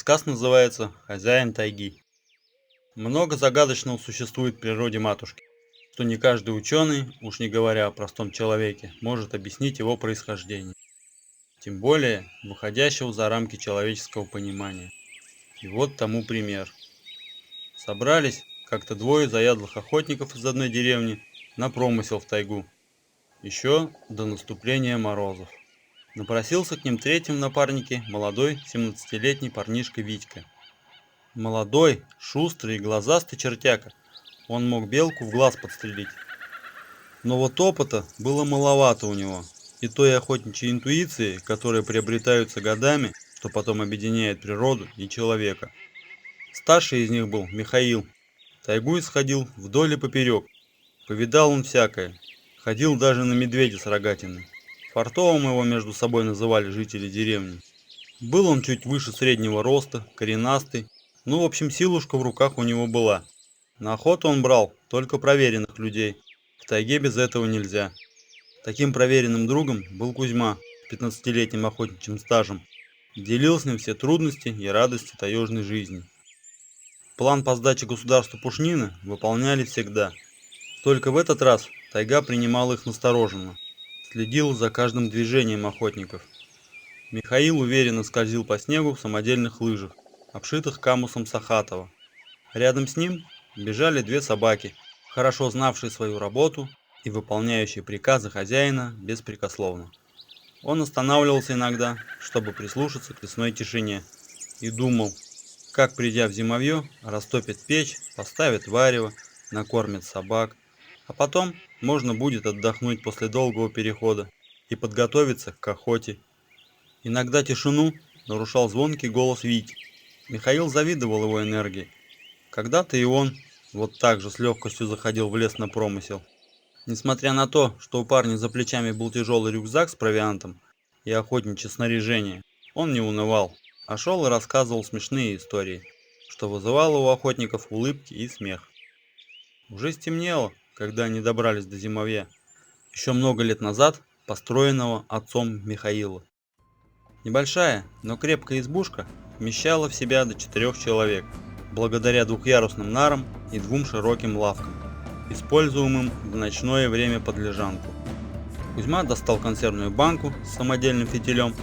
Рассказ называется «Хозяин тайги». Много загадочного существует в природе матушки, что не каждый ученый, уж не говоря о простом человеке, может объяснить его происхождение, тем более выходящего за рамки человеческого понимания. И вот тому пример. Собрались как-то двое заядлых охотников из одной деревни на промысел в тайгу, еще до наступления морозов. Напросился к ним третьим в напарнике молодой 17-летний парнишка Витька. Молодой, шустрый и глазастый чертяка. Он мог белку в глаз подстрелить. Но вот опыта было маловато у него. И той охотничьей интуиции, которая приобретаются годами, что потом объединяет природу и человека. Старший из них был Михаил. Тайгу исходил вдоль и поперек. Повидал он всякое. Ходил даже на медведя с рогатиной. Фартовым его между собой называли жители деревни. Был он чуть выше среднего роста, коренастый. Ну, в общем, силушка в руках у него была. На охоту он брал только проверенных людей. В тайге без этого нельзя. Таким проверенным другом был Кузьма с 15-летним охотничьим стажем. Делил с ним все трудности и радости таежной жизни. План по сдаче государству пушнины выполняли всегда. Только в этот раз тайга принимала их настороженно. Следила за каждым движением охотников. Михаил уверенно скользил по снегу в самодельных лыжах, обшитых камусом Сахатова. Рядом с ним бежали две собаки, хорошо знавшие свою работу и выполняющие приказы хозяина беспрекословно. Он останавливался иногда, чтобы прислушаться к лесной тишине, и думал, как, придя в зимовье, растопит печь, поставит варево, накормит собак, а потом можно будет отдохнуть после долгого перехода и подготовиться к охоте. Иногда тишину нарушал звонкий голос Вити. Михаил завидовал его энергии. Когда-то и он вот так же с легкостью заходил в лес на промысел. Несмотря на то, что у парня за плечами был тяжелый рюкзак с провиантом и охотничье снаряжение, он не унывал, а шел и рассказывал смешные истории, что вызывало у охотников улыбки и смех. Уже стемнело, когда они добрались до зимовья, еще много лет назад построенного отцом Михаила. Небольшая, но крепкая избушка вмещала в себя до 4 человек, благодаря двухъярусным нарам и 2 широким лавкам, используемым в ночное время под лежанку. Кузьма достал консервную банку с самодельным фитилем,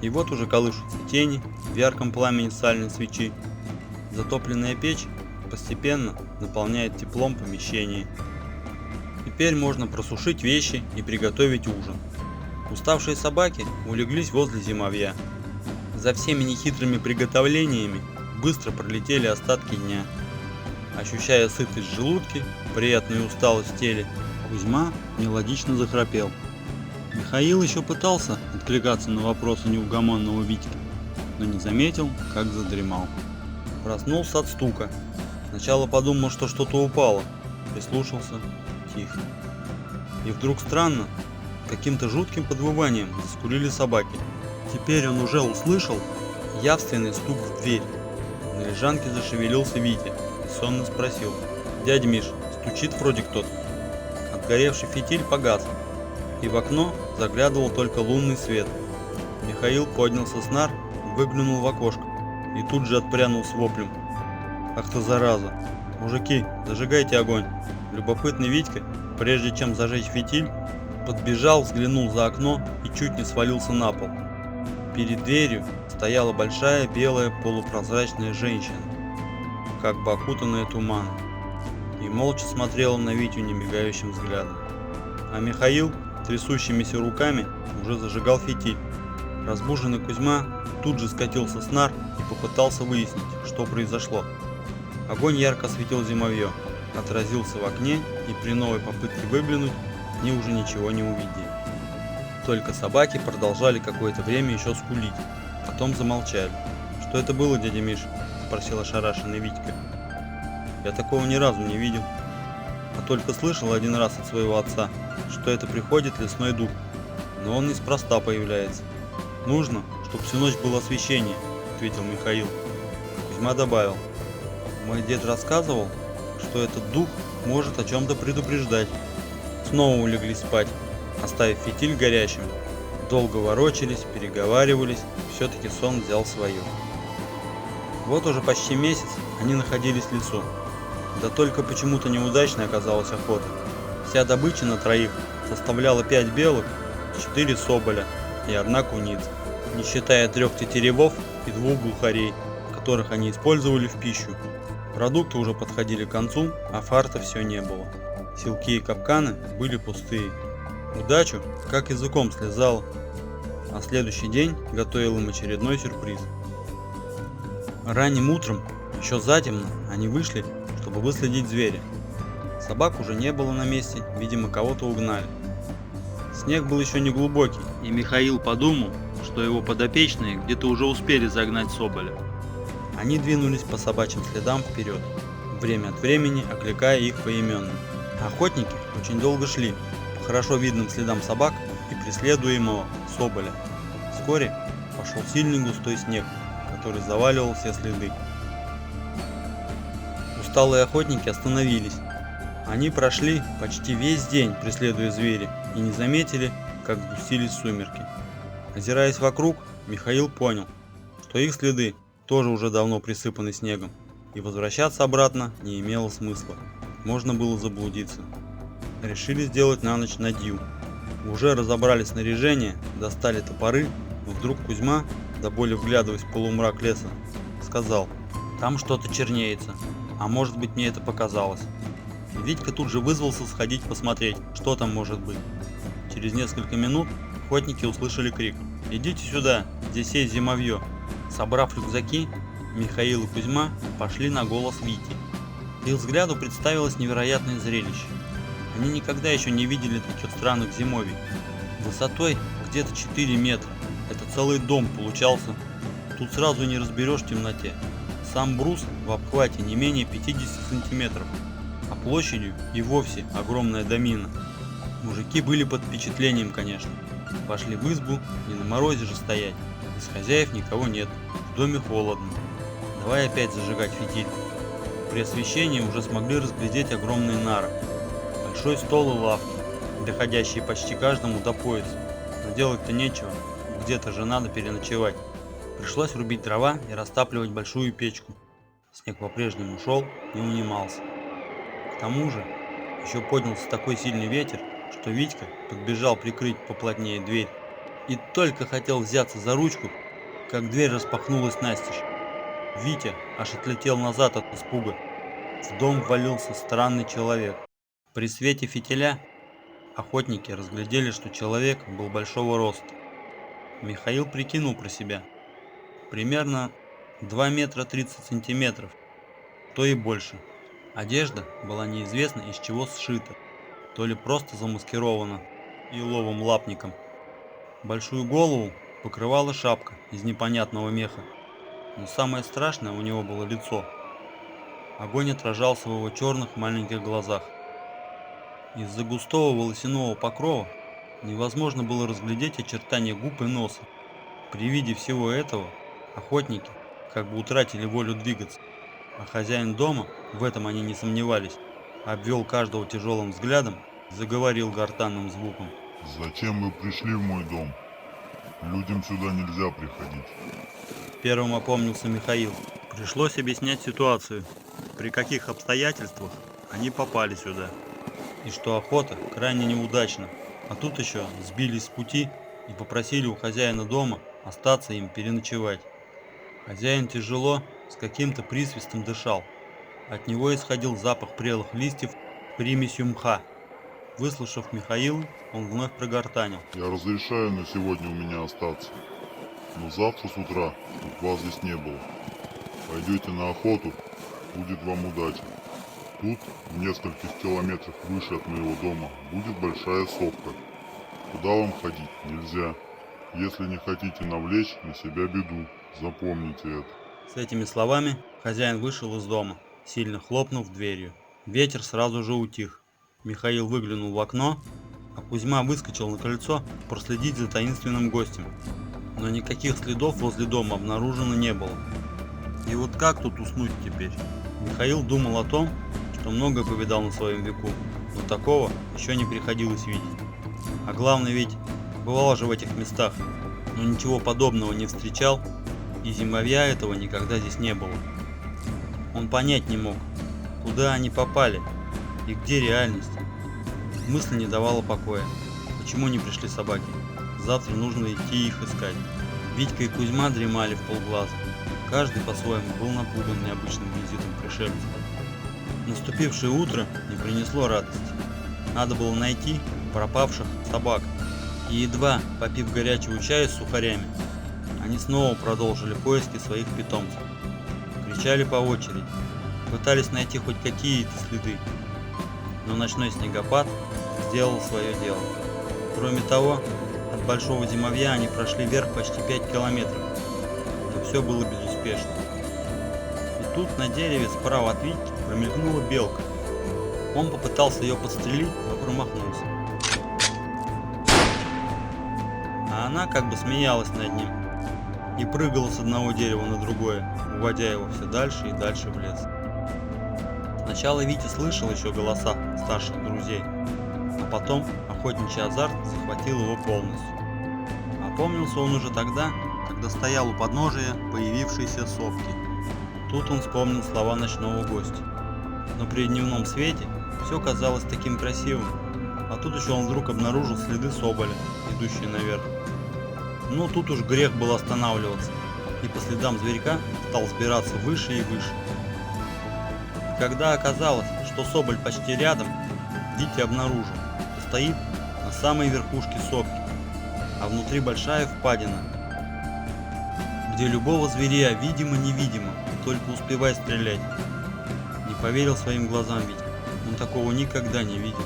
и вот уже колышутся тени в ярком пламени сальной свечи. Затопленная печь постепенно наполняет теплом помещение. Теперь можно просушить вещи и приготовить ужин. Уставшие собаки улеглись возле зимовья. За всеми нехитрыми приготовлениями быстро пролетели остатки дня. Ощущая сытость в желудке, приятную усталость в теле, Кузьма мелодично захрапел. Михаил еще пытался откликаться на вопросы неугомонного Витьки, но не заметил, как задремал. Проснулся от стука. Сначала подумал, что что-то упало, прислушался — тихо. И вдруг странно, каким-то жутким подвыванием заскулили собаки. Теперь он уже услышал явственный стук в дверь. На лежанке зашевелился Витя и сонно спросил: «Дядя Миш, стучит вроде кто-то». Отгоревший фитиль погас, и в окно заглядывал только лунный свет. Михаил поднялся с нар, выглянул в окошко и тут же отпрянул с воплем: «Ах ты зараза! Мужики, зажигайте огонь!» Любопытный Витька, прежде чем зажечь фитиль, подбежал, взглянул за окно и чуть не свалился на пол. Перед дверью стояла большая белая полупрозрачная женщина, как бы окутанная туманом, и молча смотрела на Витю немигающим взглядом. А Михаил трясущимися руками уже зажигал фитиль. Разбуженный Кузьма тут же скатился с нар и попытался выяснить, что произошло. Огонь ярко осветил зимовье, отразился в окне, и при новой попытке выглянуть они уже ничего не увидели. Только собаки продолжали какое-то время еще скулить, потом замолчали. «Что это было, дядя Миш?» – спросил ошарашенный Витька. «Я такого ни разу не видел, а только слышал один раз от своего отца, что это приходит лесной дух, но он неспроста появляется. Нужно, чтобы всю ночь было освещение», – ответил Михаил. Кузьма добавил: «Мой дед рассказывал, что этот дух может о чем-то предупреждать». Снова улеглись спать, оставив фитиль горящим. Долго ворочались, переговаривались, все-таки сон взял свое. Вот уже почти месяц они находились в лесу. Да только почему-то неудачной оказалась охота. Вся добыча на троих составляла 5 белок, 4 соболя и 1 куница, не считая 3 тетеревов и 2 глухарей, которых они использовали в пищу. Продукты уже подходили к концу, а фарта все не было. Силки и капканы были пустые. Удачу как языком слезала, а следующий день готовил им очередной сюрприз. Ранним утром, еще затемно, они вышли, чтобы выследить зверя. Собак уже не было на месте, видимо, кого-то угнали. Снег был еще не глубокий, и Михаил подумал, что его подопечные где-то уже успели загнать соболя. Они двинулись по собачьим следам вперед, время от времени окликая их поименно. Охотники очень долго шли по хорошо видным следам собак и преследуемого соболя. Вскоре пошел сильный густой снег, который заваливал все следы. Усталые охотники остановились. Они прошли почти весь день, преследуя зверя, и не заметили, как сгустились сумерки. Озираясь вокруг, Михаил понял, что их следы тоже уже давно присыпаны снегом, и возвращаться обратно не имело смысла. Можно было заблудиться. Решили сделать на ночь надью. Уже разобрали снаряжение, достали топоры, но вдруг Кузьма, до боли вглядываясь в полумрак леса, сказал: «Там что-то чернеется, а может быть, мне это показалось». Витька тут же вызвался сходить посмотреть, что там может быть. Через несколько минут охотники услышали крик: «Идите сюда, здесь есть зимовье». Собрав рюкзаки, Михаил и Кузьма пошли на голос Вити. Их взгляду представилось невероятное зрелище. Они никогда еще не видели таких странных зимовий. Высотой где-то 4 метра. Это целый дом получался. Тут сразу не разберешь в темноте. Сам брус в обхвате не менее 50 сантиметров, а площадью и вовсе огромная домина. Мужики были под впечатлением, конечно. Пошли в избу, не на морозе же стоять. Из хозяев никого нет, в доме холодно. Давай опять зажигать фитиль. При освещении уже смогли разглядеть огромные нары, большой стол и лавки, доходящие почти каждому до пояса. Но делать-то нечего, где-то же надо переночевать. Пришлось рубить дрова и растапливать большую печку. Снег по-прежнему шел, не унимался. К тому же еще поднялся такой сильный ветер, что Витька подбежал прикрыть поплотнее дверь. И только хотел взяться за ручку, как дверь распахнулась настежь. Витя аж отлетел назад от испуга. В дом ввалился странный человек. При свете фитиля охотники разглядели, что человек был большого роста. Михаил прикинул про себя. Примерно 2 метра 30 сантиметров, то и больше. Одежда была неизвестно из чего сшита, то ли просто замаскирована еловым лапником. Большую голову покрывала шапка из непонятного меха. Но самое страшное у него было лицо. Огонь отражался в его черных маленьких глазах. Из-за густого волосяного покрова невозможно было разглядеть очертания губ и носа. При виде всего этого охотники как бы утратили волю двигаться, а хозяин дома, в этом они не сомневались, обвел каждого тяжелым взглядом и заговорил гортанным звуком. «Зачем вы пришли в мой дом? Людям сюда нельзя приходить». Первым опомнился Михаил. Пришлось объяснять ситуацию, при каких обстоятельствах они попали сюда, и что охота крайне неудачна, а тут еще сбились с пути и попросили у хозяина дома остаться им переночевать. Хозяин тяжело, с каким-то присвистом дышал. От него исходил запах прелых листьев с примесью мха. Выслушав Михаила, он вновь прогортанил: «Я разрешаю на сегодня у меня остаться, но завтра с утра, чтоб вас здесь не было. Пойдете на охоту, будет вам удача. Тут, в нескольких километрах выше от моего дома, будет большая сопка. Туда вам ходить нельзя. Если не хотите навлечь на себя беду, запомните это». С этими словами хозяин вышел из дома, сильно хлопнув дверью. Ветер сразу же утих. Михаил выглянул в окно, а Кузьма выскочил на крыльцо проследить за таинственным гостем. Но никаких следов возле дома обнаружено не было. И вот как тут уснуть теперь? Михаил думал о том, что многое повидал на своем веку, но такого еще не приходилось видеть. А главное, ведь бывал же в этих местах, но ничего подобного не встречал. и зимовья этого никогда здесь не было. Он понять не мог, куда они попали и где реальность. Мысль не давала покоя. Почему не пришли собаки? Завтра нужно идти их искать. Витька и Кузьма дремали в полглаза. Каждый по-своему был напуган необычным визитом пришельцев. Наступившее утро не принесло радости. Надо было найти пропавших собак. И едва попив горячего чая с сухарями, они снова продолжили поиски своих питомцев. Кричали по очереди, пытались найти хоть какие-то следы. Но ночной снегопад сделал свое дело. Кроме того, от большого зимовья они прошли вверх почти 5 километров, но все было безуспешно. И тут на дереве справа от Витьки промелькнула белка. Он попытался ее подстрелить, но промахнулся. А она как бы смеялась над ним и прыгала с одного дерева на другое, уводя его все дальше и дальше в лес. Сначала Витя слышал еще голоса старших друзей, а потом охотничий азарт захватил его полностью. Опомнился он уже тогда, когда стоял у подножия появившейся сопки. Тут он вспомнил слова ночного гостя. Но при дневном свете все казалось таким красивым, а тут еще он вдруг обнаружил следы соболя, идущие наверх. Ну тут уж грех был останавливаться, и по следам зверька стал взбираться выше и выше. И когда оказалось, что соболь почти рядом, Витя обнаружил, что стоит на самой верхушке сопки, а внутри большая впадина, где любого зверя видимо-невидимо, только успевай стрелять. Не поверил своим глазам Витя, он такого никогда не видел.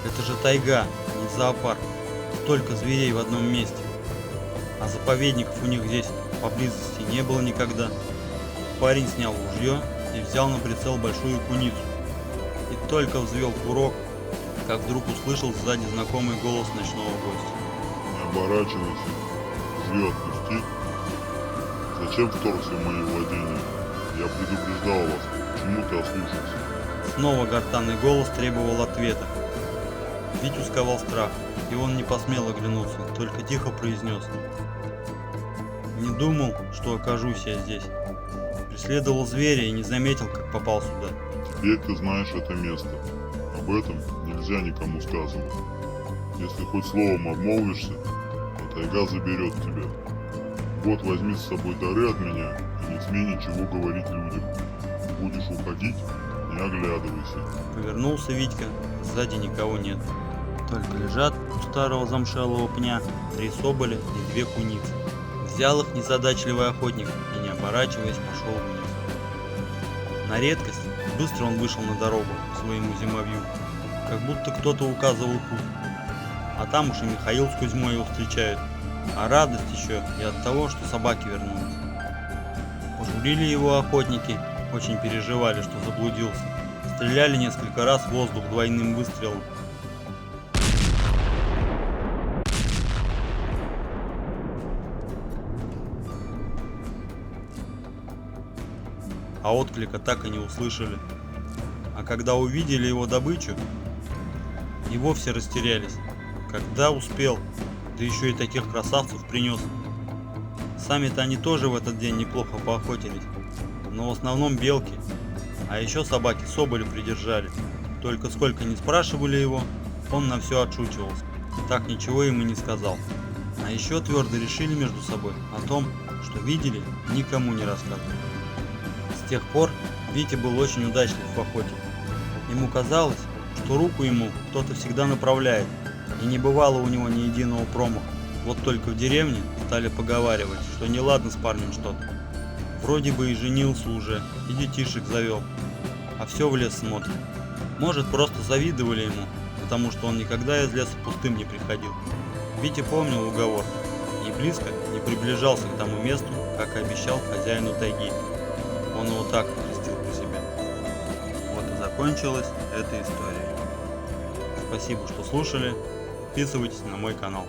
Это же тайга, а не зоопарк, столько зверей в одном месте. А заповедников у них здесь поблизости не было никогда. Парень снял ружье и взял на прицел большую куницу. И только взвел курок, как вдруг услышал сзади знакомый голос ночного гостя. Не оборачивайся, ружье отпусти. Зачем вторгся в мои владения? Я предупреждал вас, почему ты ослушался? Снова гортанный голос требовал ответа. Витю сковал страх, и он не посмел оглянуться, только тихо произнес: «Не думал, что окажусь я здесь. Преследовал зверя и не заметил, как попал сюда». Теперь ты знаешь это место. Об этом нельзя никому сказывать. Если хоть словом обмолвишься, то тайга заберет тебя. Вот возьми с собой дары от меня и не смей ничего говорить людям. Будешь уходить, не оглядывайся. Повернулся Витька, сзади никого нет. Только лежат у старого замшелого пня 3 соболя и 2 куницы. Взял их незадачливый охотник и, не оборачиваясь, пошел вниз. На редкость быстро он вышел на дорогу к своему зимовью, как будто кто-то указывал путь. А там уж и Михаил с Кузьмой его встречают. А радость еще и от того, что собаки вернулись. Пожурили его охотники, очень переживали, что заблудился. Стреляли несколько раз в воздух двойным выстрелом. А отклика так и не услышали. А когда увидели его добычу, и вовсе растерялись. Когда успел, да еще и таких красавцев принес. Сами-то они тоже в этот день неплохо поохотились, но в основном белки, а еще собаки соболя придержали. Только сколько не спрашивали его, он на все отшучивался, так ничего им и не сказал. А еще твердо решили между собой о том, что видели, никому не рассказывали. С тех пор Витя был очень удачлив в охоте. Ему казалось, что руку ему кто-то всегда направляет, и не бывало у него ни единого промаха. Вот только в деревне стали поговаривать, что неладно с парнем что-то. Вроде бы и женился уже, и детишек завел, а все в лес смотрит. Может, просто завидовали ему, потому что он никогда из леса пустым не приходил. Витя помнил уговор и близко не приближался к тому месту, как и обещал хозяину тайги. Он его так окрестил про себя. Вот и закончилась эта история. Спасибо, что слушали. Подписывайтесь на мой канал.